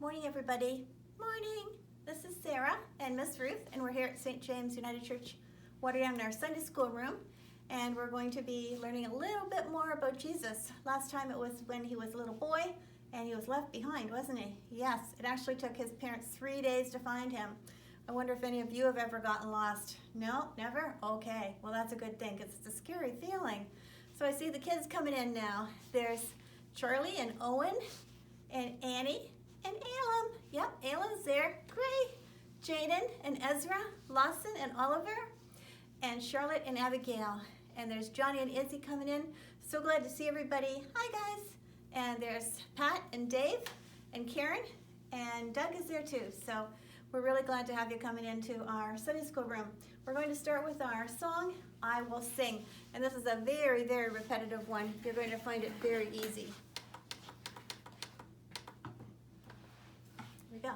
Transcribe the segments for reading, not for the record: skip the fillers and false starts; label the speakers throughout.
Speaker 1: Morning, everybody. Morning. This is Sarah and Miss Ruth, and we're here at St. James United Church, Waterdown, in our Sunday school room, and we're going to be learning a little bit more about Jesus. Last time it was when he was a little boy, and he was left behind, wasn't he? Yes, it actually took his parents 3 days to find him. I wonder if any of you have ever gotten lost. No, never? Okay, well that's a good thing, because it's a scary feeling. So I see the kids coming in now. There's Charlie and Owen and Annie and Alem. Yep, Alem's there. Great. Jaden and Ezra, Lawson and Oliver, and Charlotte and Abigail. And there's Johnny and Izzy coming in. So glad to see everybody. Hi, guys. And there's Pat and Dave and Karen, and Doug is there too. So we're really glad to have you coming into our Sunday school room. We're going to start with our song, I Will Sing. And this is a very, very repetitive one. You're going to find it very easy. Here we go.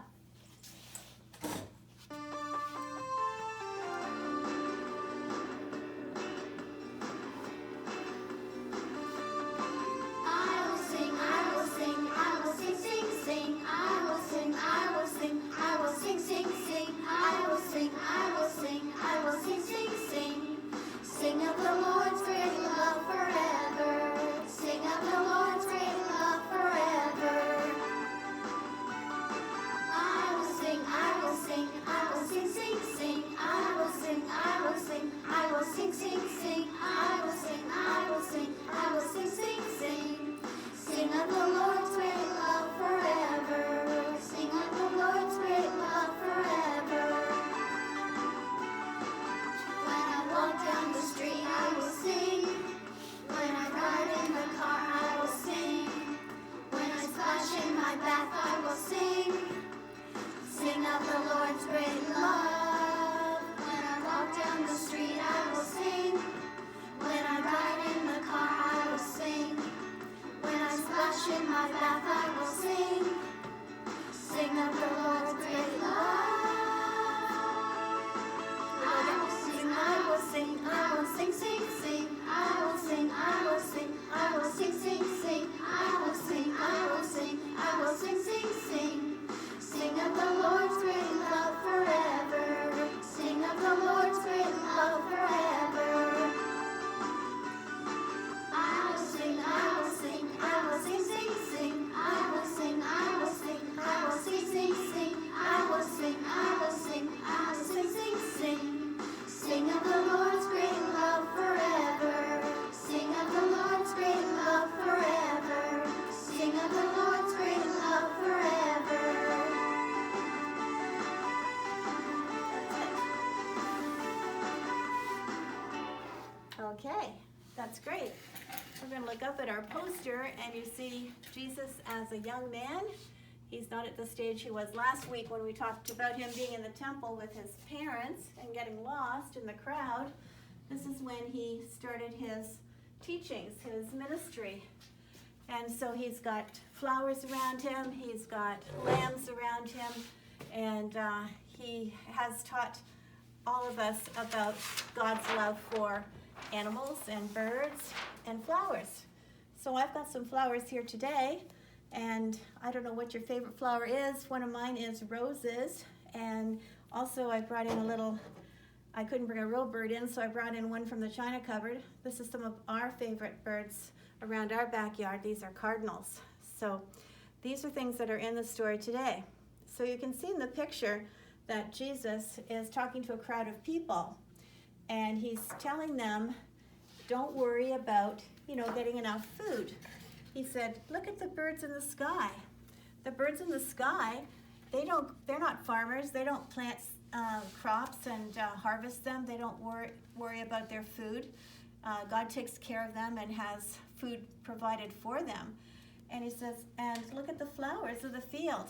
Speaker 1: Okay, that's great. We're going to look up at our poster and you see Jesus as a young man. He's not at the stage he was last week when we talked about him being in the temple with his parents and getting lost in the crowd. This is when he started his teachings, his ministry. And so he's got flowers around him, he's got lambs around him, and he has taught all of us about God's love for animals and birds and flowers. So I've got some flowers here today, and I don't know what your favorite flower is. One of mine is roses, and also I brought in a little, I couldn't bring a real bird in, so I brought in one from the china cupboard. This is some of our favorite birds around our backyard. These are cardinals. So these are things that are in the story today. So you can see in the picture that Jesus is talking to a crowd of people, and he's telling them, don't worry about, getting enough food. He said, look at the birds in the sky. The birds in the sky, they're not farmers. They don't plant crops and harvest them. They don't worry about their food. God takes care of them and has food provided for them. And he says, and look at the flowers of the field.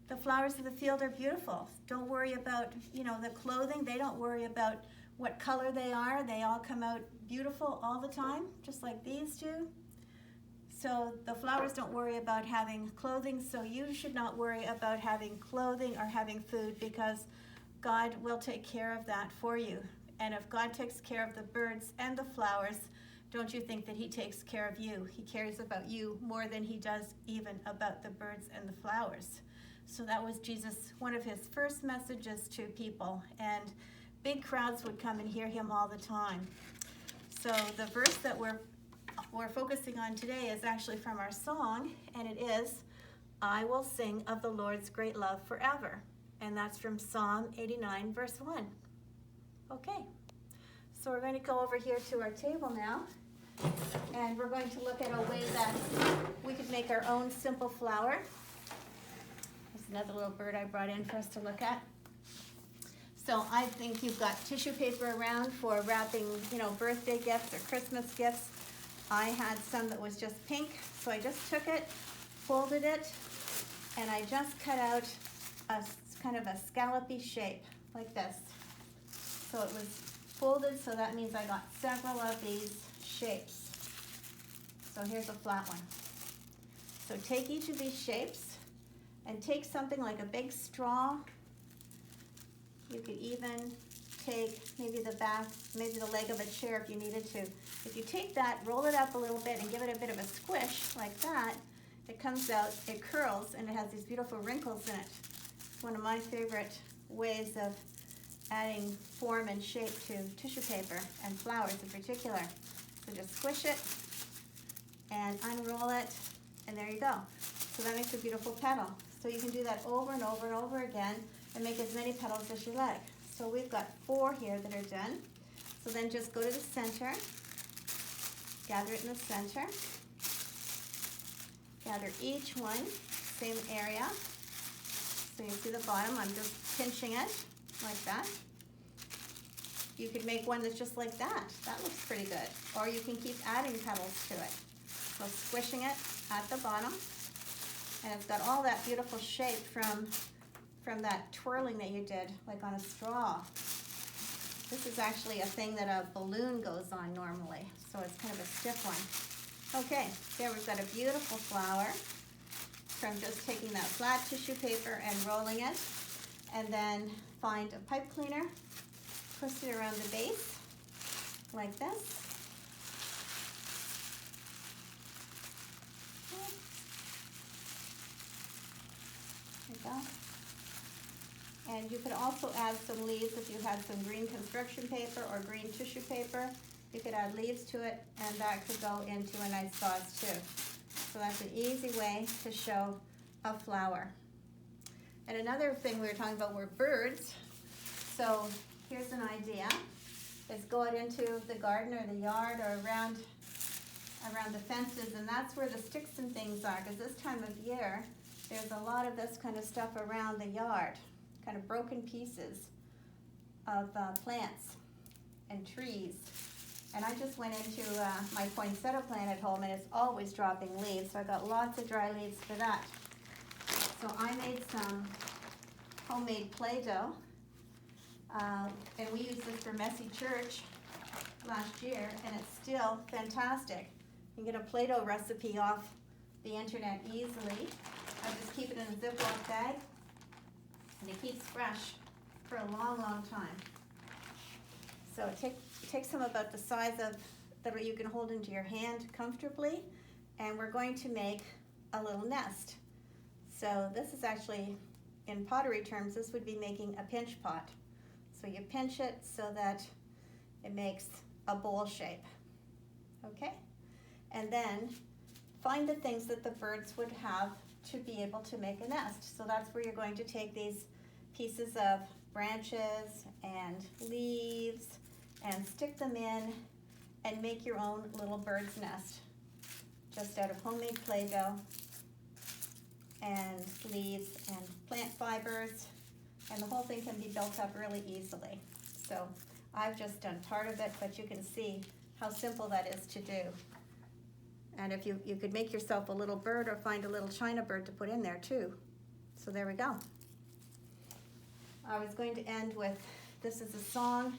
Speaker 1: The flowers of the field are beautiful. Don't worry about, the clothing. They don't worry about what color they are. They all come out beautiful all the time, just like these do. So the flowers don't worry about having clothing, so you should not worry about having clothing or having food, because God will take care of that for you. And if God takes care of the birds and the flowers, don't you think that he takes care of you? He cares about you more than he does even about the birds and the flowers. So that was Jesus, one of his first messages to people, and big crowds would come and hear him all the time. So the verse that we're focusing on today is actually from our song, and it is, I will sing of the Lord's great love forever. And that's from Psalm 89, verse 1. Okay, so we're going to go over here to our table now, and we're going to look at a way that we could make our own simple flower. There's another little bird I brought in for us to look at. So I think you've got tissue paper around for wrapping, birthday gifts or Christmas gifts. I had some that was just pink, so I just took it, folded it, and I just cut out a kind of a scallopy shape like this. So it was folded, so that means I got several of these shapes. So here's a flat one. So take each of these shapes and take something like a big straw. You could even take maybe the leg of a chair if you needed to. If you take that, roll it up a little bit and give it a bit of a squish like that, it comes out, it curls, and it has these beautiful wrinkles in it. It's one of my favorite ways of adding form and shape to tissue paper and flowers in particular. So just squish it and unroll it, and there you go. So that makes a beautiful petal. So you can do that over and over and over again and make as many petals as you like. So we've got 4 here that are done. So then just go to the center, gather it in the center, gather each one, same area. So you see the bottom, I'm just pinching it like that. You could make one that's just like that. That looks pretty good. Or you can keep adding petals to it. So squishing it at the bottom, and it's got all that beautiful shape from that twirling that you did, like on a straw. This is actually a thing that a balloon goes on normally, so it's kind of a stiff one. Okay, there we've got a beautiful flower from just taking that flat tissue paper and rolling it, and then find a pipe cleaner, twist it around the base, like this. There you go. And you could also add some leaves if you had some green construction paper or green tissue paper. You could add leaves to it, and that could go into a nice vase too. So that's an easy way to show a flower. And another thing we were talking about were birds. So here's an idea, is go out into the garden or the yard or around the fences, and that's where the sticks and things are, because this time of year, there's a lot of this kind of stuff around the yard, kind of broken pieces of plants and trees. And I just went into my poinsettia plant at home, and it's always dropping leaves, so I got lots of dry leaves for that. So I made some homemade Play-Doh, and we used this for Messy Church last year, and it's still fantastic. You can get a Play-Doh recipe off the internet easily. I just keep it in a Ziploc bag, and it keeps fresh for a long, long time. So it takes them about the size of that you can hold into your hand comfortably, and we're going to make a little nest. So this is actually, in pottery terms, this would be making a pinch pot. So you pinch it so that it makes a bowl shape, okay? And then find the things that the birds would have to be able to make a nest. So that's where you're going to take these pieces of branches and leaves and stick them in and make your own little bird's nest, just out of homemade Play-Doh and leaves and plant fibers, and the whole thing can be built up really easily. So I've just done part of it, but you can see how simple that is to do. And if you could make yourself a little bird or find a little china bird to put in there too. So there we go. I was going to end with, this is a song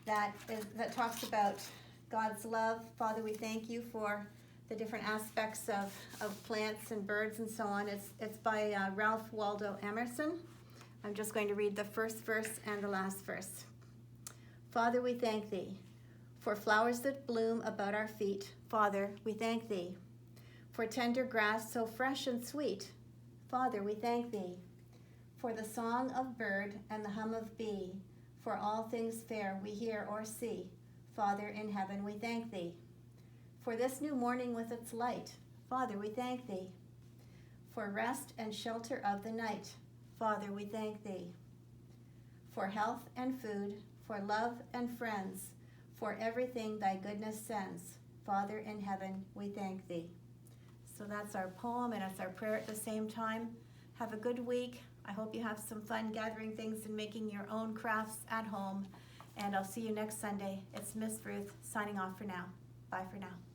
Speaker 1: that talks about God's love. Father, we thank you for the different aspects of plants and birds and so on. It's by Ralph Waldo Emerson. I'm just going to read the first verse and the last verse. Father, we thank thee For flowers that bloom about our feet, Father, we thank thee. For tender grass so fresh and sweet, Father, we thank thee. For the song of bird and the hum of bee, for all things fair we hear or see, Father in heaven, we thank thee. For this new morning with its light, Father, we thank thee. For rest and shelter of the night, Father, we thank thee. For health and food, for love and friends, for everything thy goodness sends, Father in heaven, we thank thee. So that's our poem, and it's our prayer at the same time. Have a good week. I hope you have some fun gathering things and making your own crafts at home. And I'll see you next Sunday. It's Miss Ruth signing off for now. Bye for now.